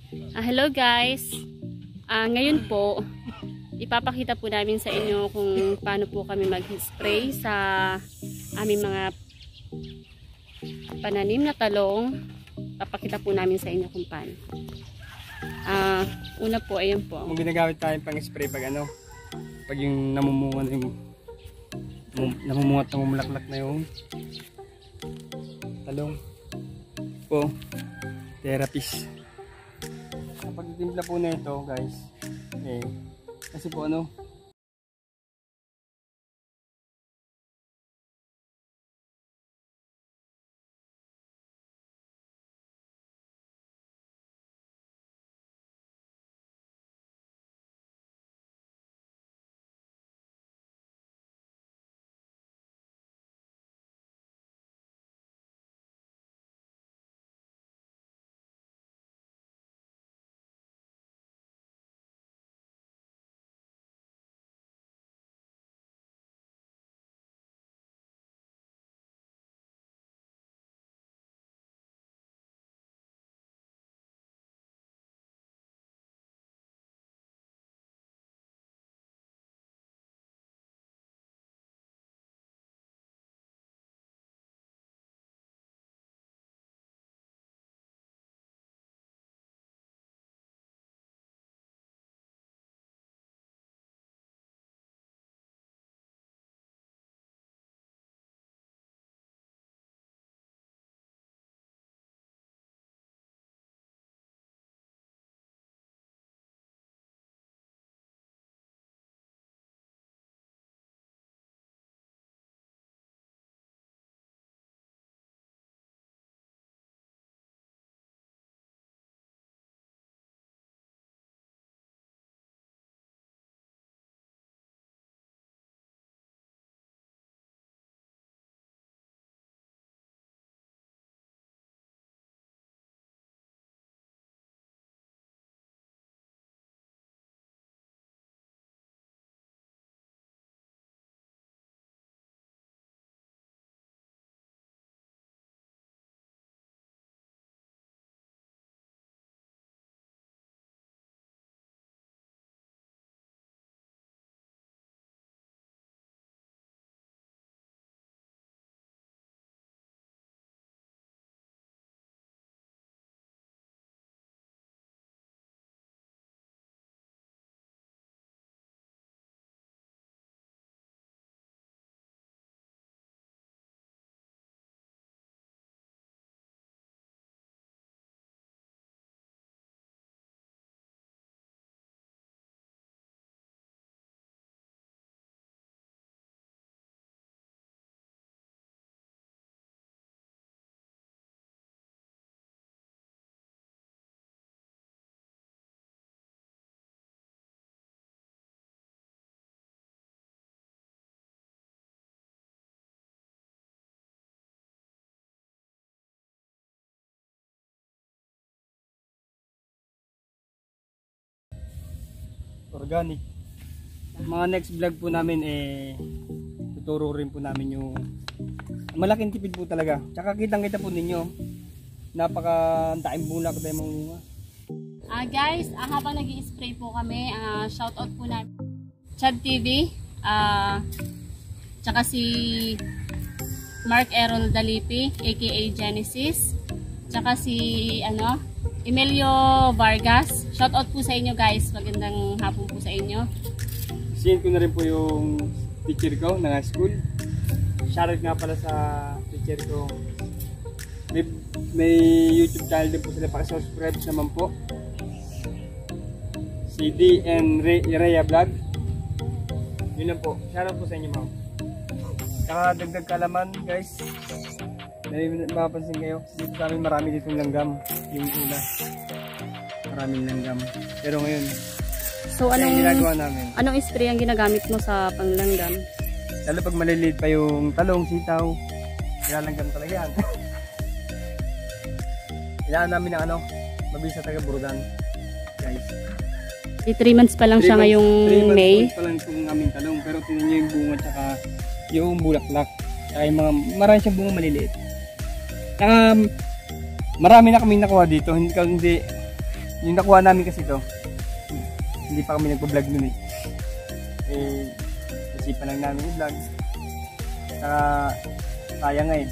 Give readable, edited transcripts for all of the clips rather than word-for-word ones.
Hello guys. Ngayon po, ipapakita po namin sa inyo kung paano po kami mag-spray sa aming mga pananim na talong. Papakita po namin sa inyo kung paano. Una po, ayan po. Kung ginagamit tayo pang spray pag pag yung namumunga na yung namumunga at namumulaklak na yung talong po, therapist. Kapag timpla po na ito guys, kasi po organic. Mga next vlog po namin tuturo rin po namin yung malaking tipid po talaga. Tsaka kitang-kita po ninyo. Napaka-daing bulak tayo mga. Guys, habang nag-i-spray po kami, shoutout po namin Chad TV, tsaka si Mark Errol Dalipi aka Genesis, tsaka si Emilio Vargas. Shoutout po sa inyo guys, magandang hapon po sa inyo. Siin ko na rin po yung teacher ko ng school. Shoutout nga pala sa teacher ko. May YouTube channel din po sila, pakisubscribe naman po. Si D&. Rhea Vlog. Yun lang po. Shoutout po sa inyo ma'am. Saka dagdag kalaman guys. Mapapansin kayo, dito sa amin marami ditong langgam. Yung una, maraming langgam. Pero ngayon, so ginagawa namin. Anong spray ang ginagamit mo sa panglanggam? Lalo pag maliliit pa yung talong, sitaw, nilalanggam talaga yan. Ilaan namin ng mabilis na taga-burudan guys. 3 months pa lang siya ngayong May. 3 months pa lang itong aming talong, pero tingnan nyo yung bunga tsaka yung bulaklak. Tsaka yung marami siyang bunga maliliit. Marami na kaming nakuha dito, hindi Yung nakuha namin kasi to, hindi pa kami nagpa-vlog nun eh. Nasipan lang namin i-vlog. Saka sayang nga eh.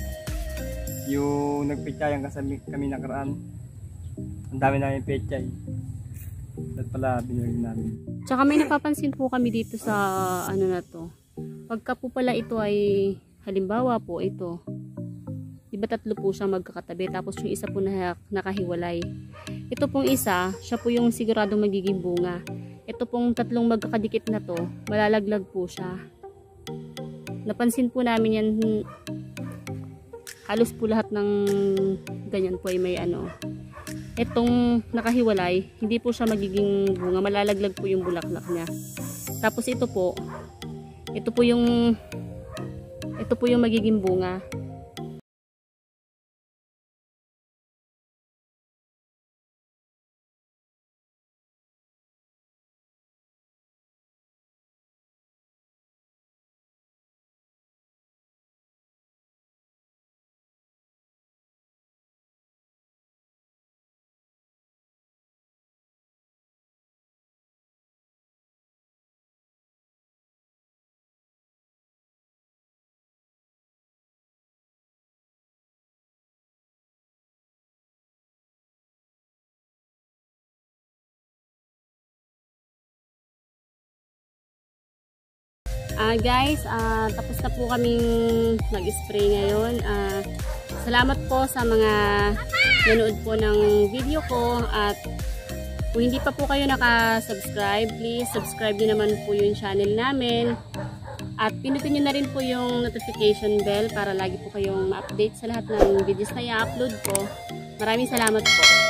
Yung nagpetsayan kasi kami nakaraan. Ang dami namin petsay. At pala binili namin. Tsaka may napapansin po kami dito sa ano na to. Pagka po pala ito ay halimbawa po ito. Diba tatlo po siyang magkakatabi tapos yung isa po na nakahiwalay. Ito pong isa, siya po yung siguradong magiging bunga. Ito pong tatlong magkakadikit na to, malalaglag po siya. Napansin po namin yan, halos po lahat ng ganyan po ay may ano. Itong nakahiwalay, hindi po siya magiging bunga, malalaglag po yung bulaklak niya. Tapos ito po yung magiging bunga. Guys, tapos na po kaming mag-spray ngayon. Salamat po sa mga nanood po ng video ko, at kung hindi pa po kayo naka-subscribe, please subscribe din naman po yung channel namin. At pinutin nyo na rin po yung notification bell para lagi po kayong ma-update sa lahat ng videos na i-upload ko. Maraming salamat po.